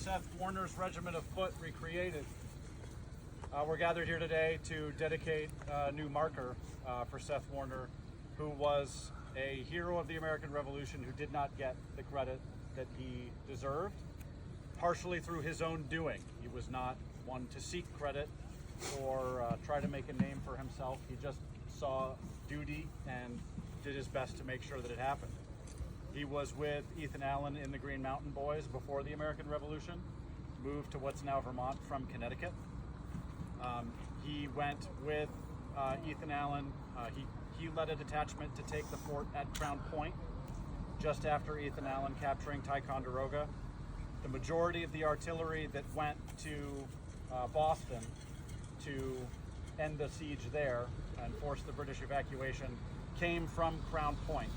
Seth Warner's Regiment of Foot recreated. We're gathered here today to dedicate a new marker for Seth Warner, who was a hero of the American Revolution who did not get the credit that he deserved, partially through his own doing. He was not one to seek credit or try to make a name for himself. He just saw duty and did his best to make sure that it happened. He was with Ethan Allen in the Green Mountain Boys before the American Revolution, moved to what's now Vermont from Connecticut. He went with Ethan Allen. He led a detachment to take the fort at Crown Point just after Ethan Allen capturing Ticonderoga. The majority of the artillery that went to Boston to end the siege there and force the British evacuation came from Crown Point,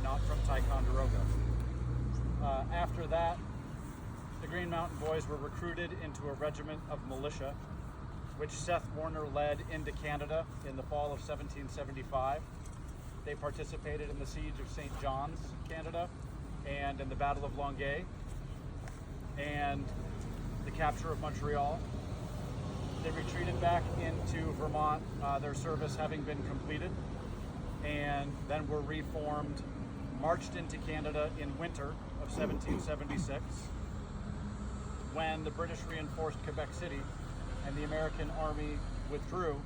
not from Ticonderoga. After that, the Green Mountain Boys were recruited into a regiment of militia, which Seth Warner led into Canada in the fall of 1775. They participated in the siege of St. John's, Canada, and in the Battle of Longueuil, and the capture of Montreal. They retreated back into Vermont, their service having been completed, and then were reformed, marched into Canada in winter of 1776. When the British reinforced Quebec City and the American army withdrew,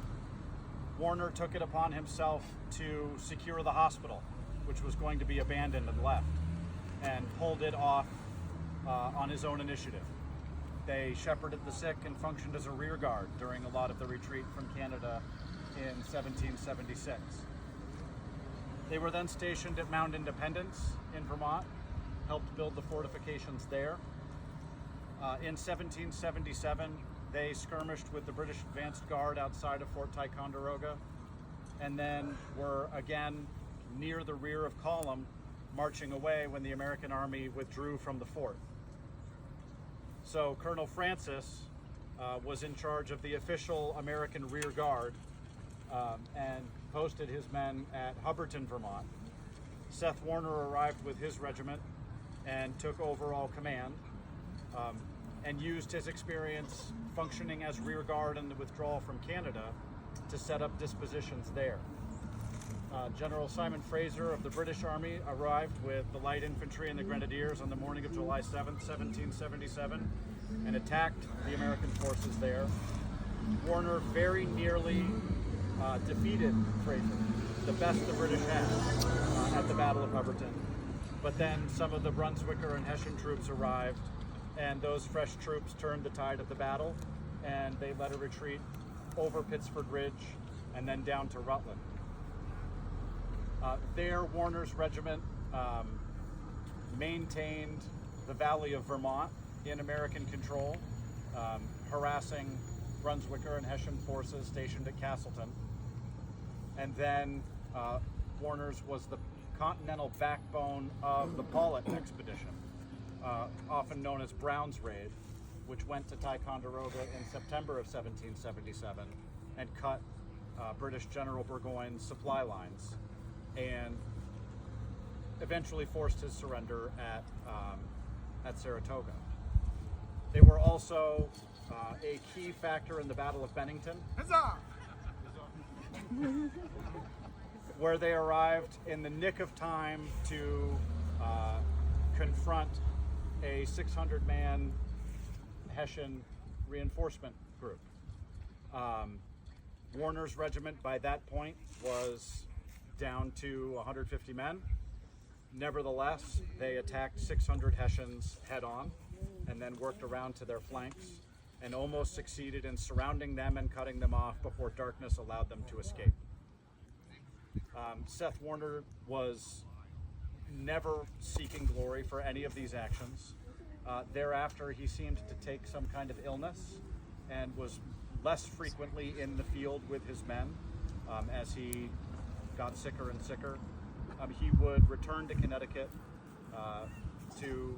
Warner took it upon himself to secure the hospital, which was going to be abandoned and left, and pulled it off on his own initiative. They shepherded the sick and functioned as a rear guard during a lot of the retreat from Canada in 1776. They were then stationed at Mount Independence in Vermont, helped build the fortifications there. In 1777, they skirmished with the British advanced guard outside of Fort Ticonderoga, and then were again near the rear of column, marching away when the American army withdrew from the fort. So Colonel Francis was in charge of the official American rear guard and posted his men at Hubbardton, Vermont. Seth Warner arrived with his regiment and took overall command, and used his experience functioning as rear guard in the withdrawal from Canada to set up dispositions there. General Simon Fraser of the British Army arrived with the light infantry and the grenadiers on the morning of July 7th, 1777, and attacked the American forces there. Warner very nearly defeated Fraser, the best the British had at the Battle of Hubbardton. But then some of the Brunswicker and Hessian troops arrived, and those fresh troops turned the tide of the battle, and they led a retreat over Pittsford Ridge and then down to Rutland. There, Warner's regiment maintained the Valley of Vermont in American control, harassing Brunswicker and Hessian forces stationed at Castleton. And then Warner's was the continental backbone of the Paulet expedition, often known as Brown's Raid, which went to Ticonderoga in September of 1777 and cut British General Burgoyne's supply lines, and eventually forced his surrender at Saratoga. They were also a key factor in the Battle of Bennington, where they arrived in the nick of time to confront a 600-man Hessian reinforcement group. Warner's regiment by that point was down to 150 men. Nevertheless, they attacked 600 Hessians head-on and then worked around to their flanks and almost succeeded in surrounding them and cutting them off before darkness allowed them to escape. Seth Warner was never seeking glory for any of these actions. Thereafter, he seemed to take some kind of illness and was less frequently in the field with his men as he got sicker and sicker. He would return to Connecticut to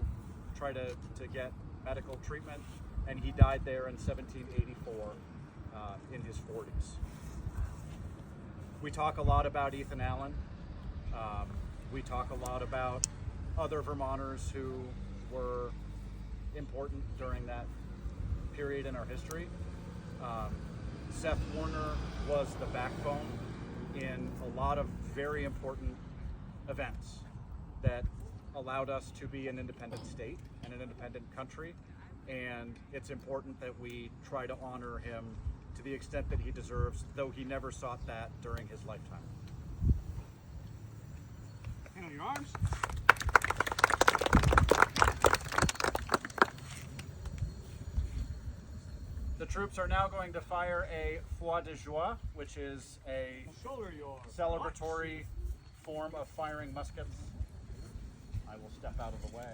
try to get medical treatment, and he died there in 1784 in his 40s. We talk a lot about Ethan Allen. We talk a lot about other Vermonters who were important during that period in our history. Seth Warner was the backbone in a lot of very important events that allowed us to be an independent state and an independent country, and it's important that we try to honor him to the extent that he deserves, though he never sought that during his lifetime. Hand on your arms. The troops are now going to fire a feu de joie, which is a celebratory form of firing muskets. I will step out of the way.